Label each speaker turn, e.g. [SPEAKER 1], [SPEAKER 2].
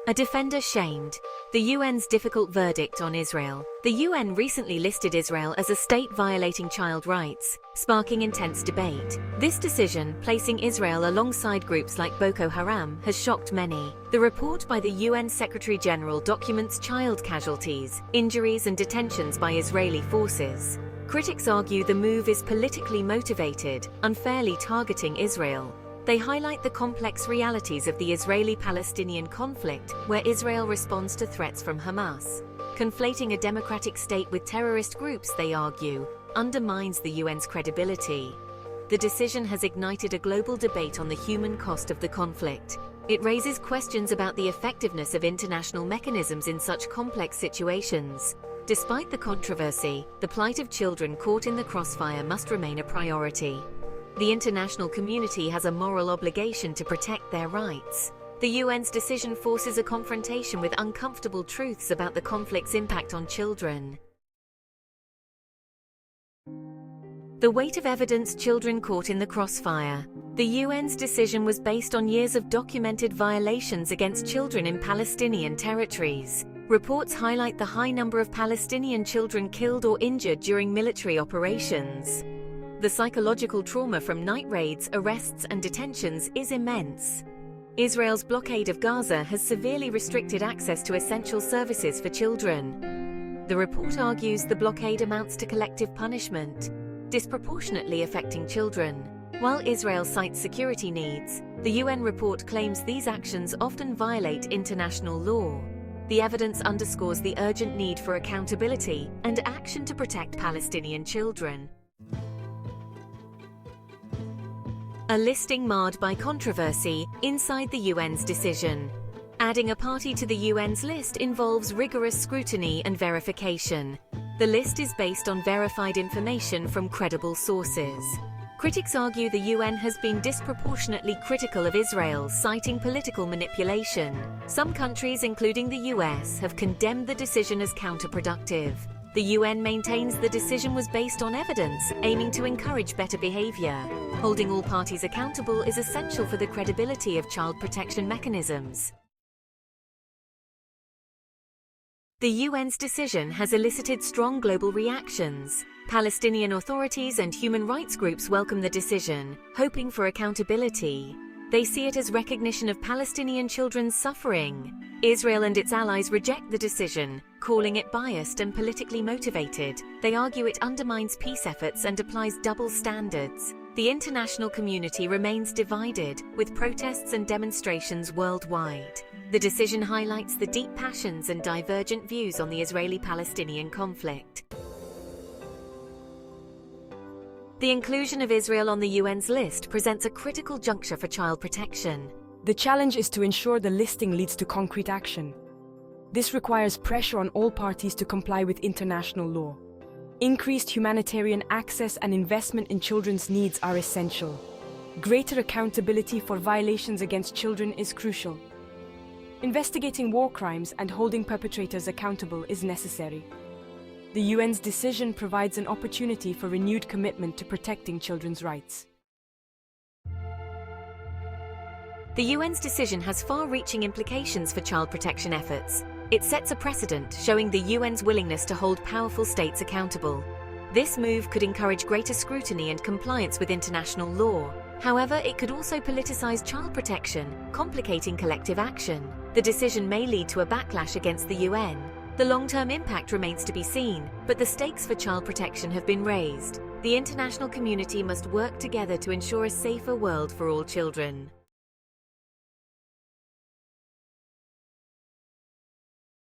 [SPEAKER 1] A defender shamed. The UN's difficult verdict on Israel. The UN recently listed Israel as a state violating child rights, sparking intense debate. This decision, placing Israel alongside groups like Boko Haram, has shocked many. The report by the UN Secretary-General documents child casualties, injuries and detentions by Israeli forces. Critics argue the move is politically motivated, unfairly targeting Israel. They highlight the complex realities of the Israeli-Palestinian conflict, where Israel responds to threats from Hamas. Conflating a democratic state with terrorist groups, they argue, undermines the UN's credibility. The decision has ignited a global debate on the human cost of the conflict. It raises questions about the effectiveness of international mechanisms in such complex situations. Despite the controversy, the plight of children caught in the crossfire must remain a priority. The international community has a moral obligation to protect their rights. The UN's decision forces a confrontation with uncomfortable truths about the conflict's impact on children. The weight of evidence: children caught in the crossfire. The UN's decision was based on years of documented violations against children in Palestinian territories. Reports highlight the high number of Palestinian children killed or injured during military operations. The psychological trauma from night raids, arrests and detentions is immense. Israel's blockade of Gaza has severely restricted access to essential services for children. The report argues the blockade amounts to collective punishment, disproportionately affecting children. While Israel cites security needs, the UN report claims these actions often violate international law. The evidence underscores the urgent need for accountability and action to protect Palestinian children. A listing marred by controversy inside the UN's decision. Adding a party to the UN's list involves rigorous scrutiny and verification. The list is based on verified information from credible sources. Critics argue the UN has been disproportionately critical of Israel, citing political manipulation. Some countries, including the US, have condemned the decision as counterproductive. The UN maintains the decision was based on evidence, aiming to encourage better behavior. Holding all parties accountable is essential for the credibility of child protection mechanisms. The UN's decision has elicited strong global reactions. Palestinian authorities and human rights groups welcome the decision, hoping for accountability. They see it as recognition of Palestinian children's suffering. Israel and its allies reject the decision, calling it biased and politically motivated. They argue it undermines peace efforts and applies double standards. The international community remains divided, with protests and demonstrations worldwide. The decision highlights the deep passions and divergent views on the Israeli-Palestinian conflict. The inclusion of Israel on the UN's list presents a critical juncture for child protection.
[SPEAKER 2] The challenge is to ensure the listing leads to concrete action. This requires pressure on all parties to comply with international law. Increased humanitarian access and investment in children's needs are essential. Greater accountability for violations against children is crucial. Investigating war crimes and holding perpetrators accountable is necessary. The UN's decision provides an opportunity for renewed commitment to protecting children's rights.
[SPEAKER 1] The UN's decision has far-reaching implications for child protection efforts. It sets a precedent, showing the UN's willingness to hold powerful states accountable. This move could encourage greater scrutiny and compliance with international law. However, it could also politicize child protection, complicating collective action. The decision may lead to a backlash against the UN. The long-term impact remains to be seen, but the stakes for child protection have been raised. The international community must work together to ensure a safer world for all children.